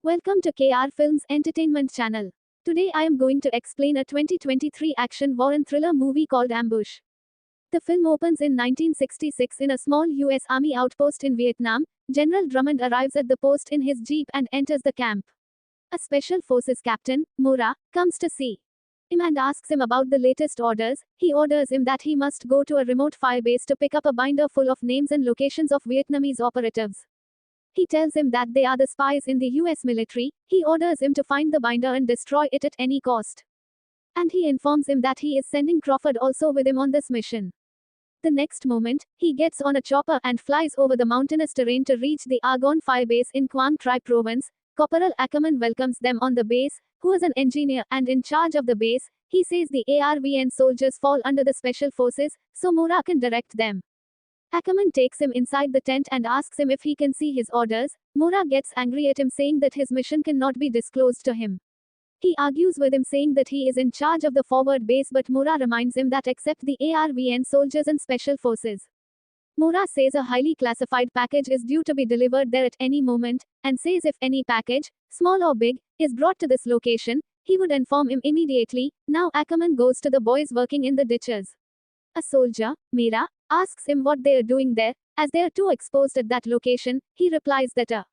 Welcome to KR Films Entertainment Channel. Today I am going to explain a 2023 action war and thriller movie called Ambush. The film opens in 1966 in a small US Army outpost in Vietnam. General Drummond arrives at the post in his jeep and enters the camp. A Special Forces captain, Mora, comes to see him and asks him about the latest orders. He orders him that he must go to a remote firebase to pick up a binder full of names and locations of Vietnamese operatives. He tells him that they are the spies in the US military. He orders him to find the binder and destroy it at any cost. And he informs him that he is sending Crawford also with him on this mission. The next moment, he gets on a chopper and flies over the mountainous terrain to reach the Argonne firebase in Quang Tri province. Corporal Ackerman welcomes them on the base, who is an engineer and in charge of the base. He says the ARVN soldiers fall under the special forces, so Mora can direct them. Ackerman takes him inside the tent and asks him if he can see his orders. Mora gets angry at him, saying that his mission cannot be disclosed to him. He argues with him, saying that he is in charge of the forward base, but Mora reminds him that except the ARVN soldiers and special forces. Mora says a highly classified package is due to be delivered there at any moment, and says if any package, small or big, is brought to this location, he would inform him immediately. Now Ackerman goes to the boys working in the ditches. A soldier, Mira, asks him what they are doing there, as they are too exposed at that location. He replies that a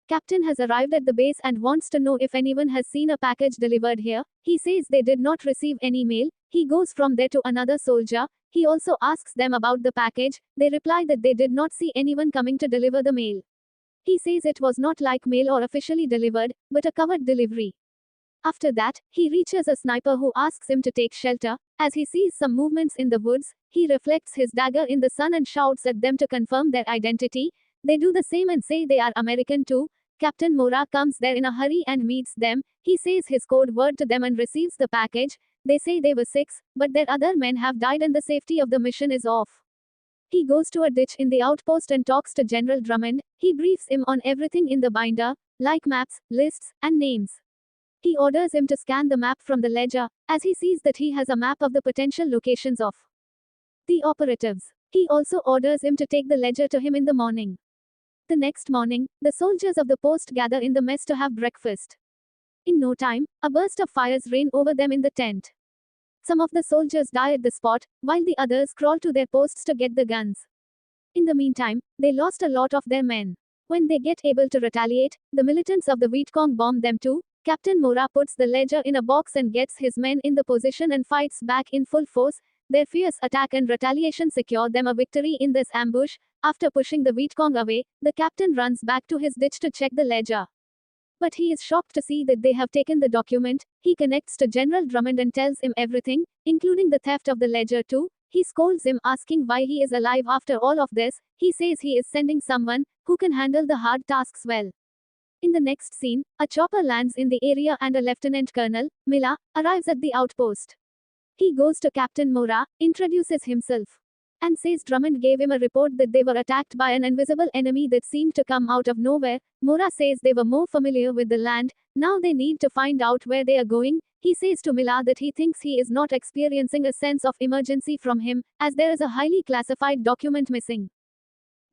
captain has arrived at the base and wants to know if anyone has seen a package delivered here. He says they did not receive any mail. He goes from there to another soldier. He also asks them about the package. They reply that they did not see anyone coming to deliver the mail. He says it was not like mail or officially delivered, but a covered delivery. After that, he reaches a sniper who asks him to take shelter. As he sees some movements in the woods, he reflects his dagger in the sun and shouts at them to confirm their identity. They do the same and say they are American too. Captain Mora comes there in a hurry and meets them. He says his code word to them and receives the package. They say they were 6, but their other men have died and the safety of the mission is off. He goes to a ditch in the outpost and talks to General Drummond. He briefs him on everything in the binder, like maps, lists, and names. He orders him to scan the map from the ledger, as he sees that he has a map of the potential locations of the operatives. He also orders him to take the ledger to him in the morning. The next morning, the soldiers of the post gather in the mess to have breakfast. In no time, a burst of fires rain over them in the tent. Some of the soldiers die at the spot, while the others crawl to their posts to get the guns. In the meantime, they lost a lot of their men. When they get able to retaliate, the militants of the Vietcong bomb them too. Captain Mora puts the ledger in a box and gets his men in the position and fights back in full force. Their fierce attack and retaliation secure them a victory in this ambush. After pushing the Vietcong away, the captain runs back to his ditch to check the ledger. But he is shocked to see that they have taken the document. He connects to General Drummond and tells him everything, including the theft of the ledger too. He scolds him, asking why he is alive after all of this. He says he is sending someone who can handle the hard tasks well. In the next scene, a chopper lands in the area and a Lieutenant Colonel, Mila, arrives at the outpost. He goes to Captain Mora, introduces himself, and says Drummond gave him a report that they were attacked by an invisible enemy that seemed to come out of nowhere. Mora says they were more familiar with the land, now they need to find out where they are going. He says to Mila that he thinks he is not experiencing a sense of emergency from him, as there is a highly classified document missing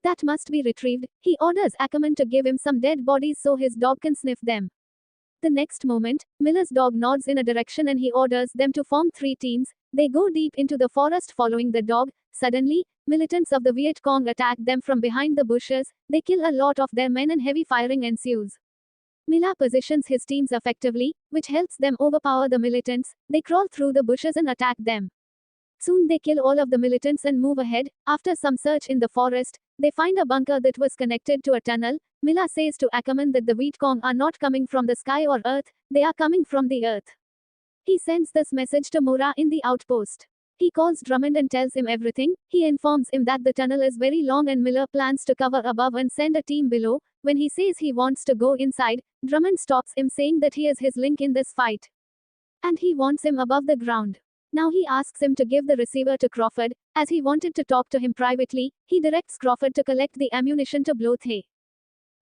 that must be retrieved. He orders Ackerman to give him some dead bodies so his dog can sniff them. The next moment, Miller's dog nods in a direction and he orders them to form 3 teams. They go deep into the forest following the dog. Suddenly, militants of the Viet Cong attack them from behind the bushes. They kill a lot of their men and heavy firing ensues. Mila positions his teams effectively, which helps them overpower the militants. They crawl through the bushes and attack them. Soon they kill all of the militants and move ahead. After some search in the forest, they find a bunker that was connected to a tunnel. Mila says to Ackerman that the Vietcong are not coming from the sky or earth, they are coming from the earth. He sends this message to Mora in the outpost. He calls Drummond and tells him everything. He informs him that the tunnel is very long and Miller plans to cover above and send a team below. When he says he wants to go inside, Drummond stops him, saying that he is his link in this fight, and he wants him above the ground. Now he asks him to give the receiver to Crawford, as he wanted to talk to him privately. He directs Crawford to collect the ammunition to blow the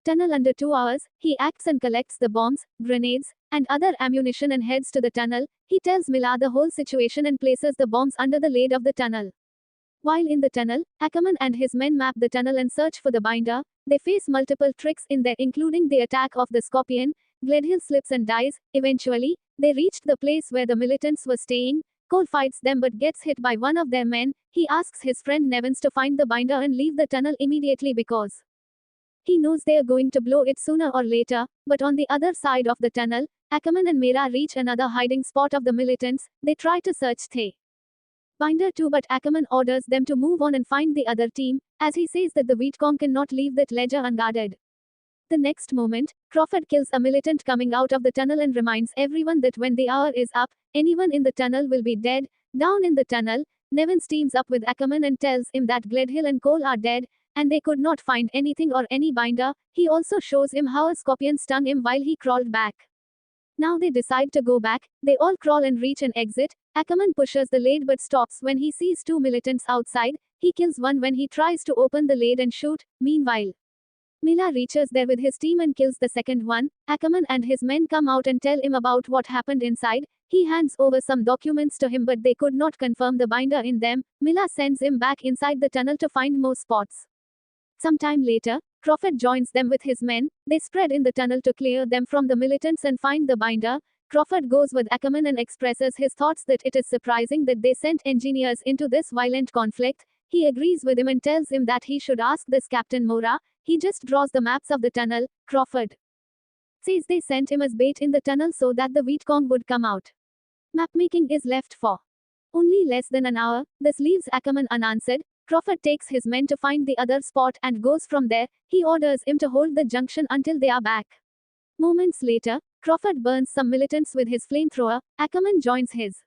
tunnel under 2 hours. He acts and collects the bombs, grenades, and other ammunition and heads to the tunnel. He tells Mila the whole situation and places the bombs under the lid of the tunnel. While in the tunnel, Ackerman and his men map the tunnel and search for the binder. They face multiple tricks in there, including the attack of the scorpion. Gledhill slips and dies. Eventually, they reached the place where the militants were staying. Cole fights them but gets hit by one of their men. He asks his friend Nevins to find the binder and leave the tunnel immediately because he knows they are going to blow it sooner or later. But on the other side of the tunnel, Ackerman and Mera reach another hiding spot of the militants. They try to search the binder too, but Ackerman orders them to move on and find the other team, as he says that the Vietcong cannot leave that ledger unguarded. The next moment, Crawford kills a militant coming out of the tunnel and reminds everyone that when the hour is up, anyone in the tunnel will be dead. Down in the tunnel, Nevins teams up with Ackerman and tells him that Gledhill and Cole are dead, and they could not find anything or any binder. He also shows him how a scorpion stung him while he crawled back. Now they decide to go back. They all crawl and reach an exit. Ackerman pushes the lid but stops when he sees two militants outside. He kills one when he tries to open the lid and shoot. Meanwhile, Mila reaches there with his team and kills the second one. Ackerman and his men come out and tell him about what happened inside. He hands over some documents to him but they could not confirm the binder in them. Mila sends him back inside the tunnel to find more spots. Sometime later, Crawford joins them with his men. They spread in the tunnel to clear them from the militants and find the binder. Crawford goes with Ackerman and expresses his thoughts that it is surprising that they sent engineers into this violent conflict. He agrees with him and tells him that he should ask this Captain Mora. He just draws the maps of the tunnel. Crawford says they sent him as bait in the tunnel so that the Vietcong would come out. Mapmaking is left for only less than an hour. This leaves Ackerman unanswered. Crawford takes his men to find the other spot and goes from there. He orders him to hold the junction until they are back. Moments later, Crawford burns some militants with his flamethrower. Ackerman joins his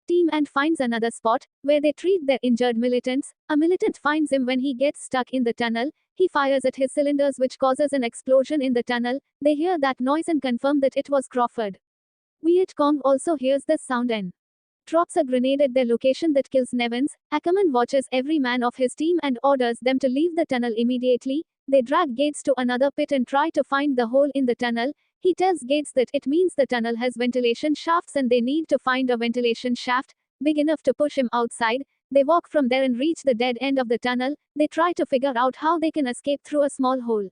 team and finds another spot, where they treat their injured militants. A militant finds him when he gets stuck in the tunnel. He fires at his cylinders which causes an explosion in the tunnel. They hear that noise and confirm that it was Crawford. Vietcong also hears the sound and drops a grenade at their location that kills Nevins. Ackerman watches every man of his team and orders them to leave the tunnel immediately. They drag Gates to another pit and try to find the hole in the tunnel. He tells Gates that it means the tunnel has ventilation shafts and they need to find a ventilation shaft big enough to push him outside. They walk from there and reach the dead end of the tunnel. They try to figure out how they can escape through a small hole.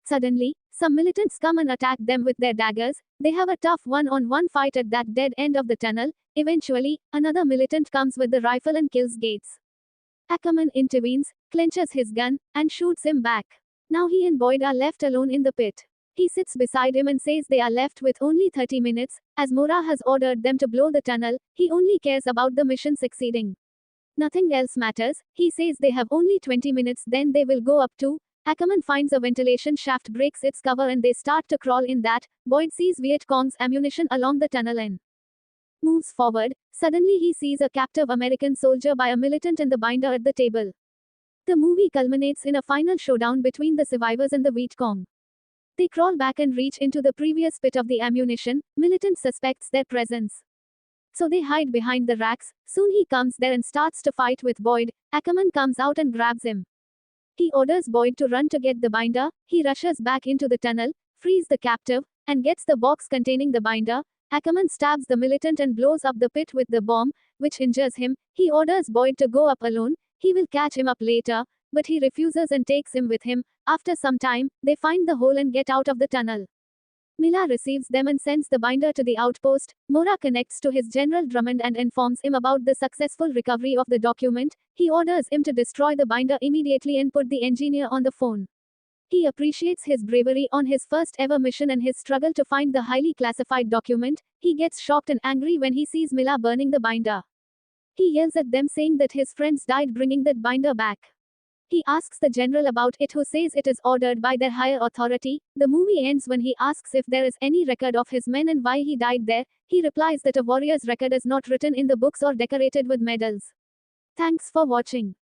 Suddenly, some militants come and attack them with their daggers. They have a tough one-on-one fight at that dead end of the tunnel. Eventually, another militant comes with the rifle and kills Gates. Ackerman intervenes, clenches his gun, and shoots him back. Now he and Boyd are left alone in the pit. He sits beside him and says they are left with only 30 minutes, as Mora has ordered them to blow the tunnel. He only cares about the mission succeeding. Nothing else matters. He says they have only 20 minutes, then they will go up too. Ackerman finds a ventilation shaft, breaks its cover, and they start to crawl in that. Boyd sees Vietcong's ammunition along the tunnel and moves forward. Suddenly he sees a captive American soldier by a militant and the binder at the table. The movie culminates in a final showdown between the survivors and the Vietcong. They crawl back and reach into the previous pit of the ammunition. Militant suspects their presence, so they hide behind the racks. Soon he comes there and starts to fight with Boyd. Ackerman comes out and grabs him. He orders Boyd to run to get the binder. He rushes back into the tunnel, frees the captive, and gets the box containing the binder. Ackerman stabs the militant and blows up the pit with the bomb, which injures him. He orders Boyd to go up alone. He will catch him up later, but he refuses and takes him with him. After some time, they find the hole and get out of the tunnel. Mila receives them and sends the binder to the outpost. Mora connects to his General Drummond and informs him about the successful recovery of the document. He orders him to destroy the binder immediately and put the engineer on the phone. He appreciates his bravery on his first ever mission and his struggle to find the highly classified document. He gets shocked and angry when he sees Mila burning the binder. He yells at them saying that his friends died bringing that binder back. He asks the general about it, who says it is ordered by their higher authority. The movie ends when he asks if there is any record of his men and why he died there. He replies that a warrior's record is not written in the books or decorated with medals. Thanks for watching.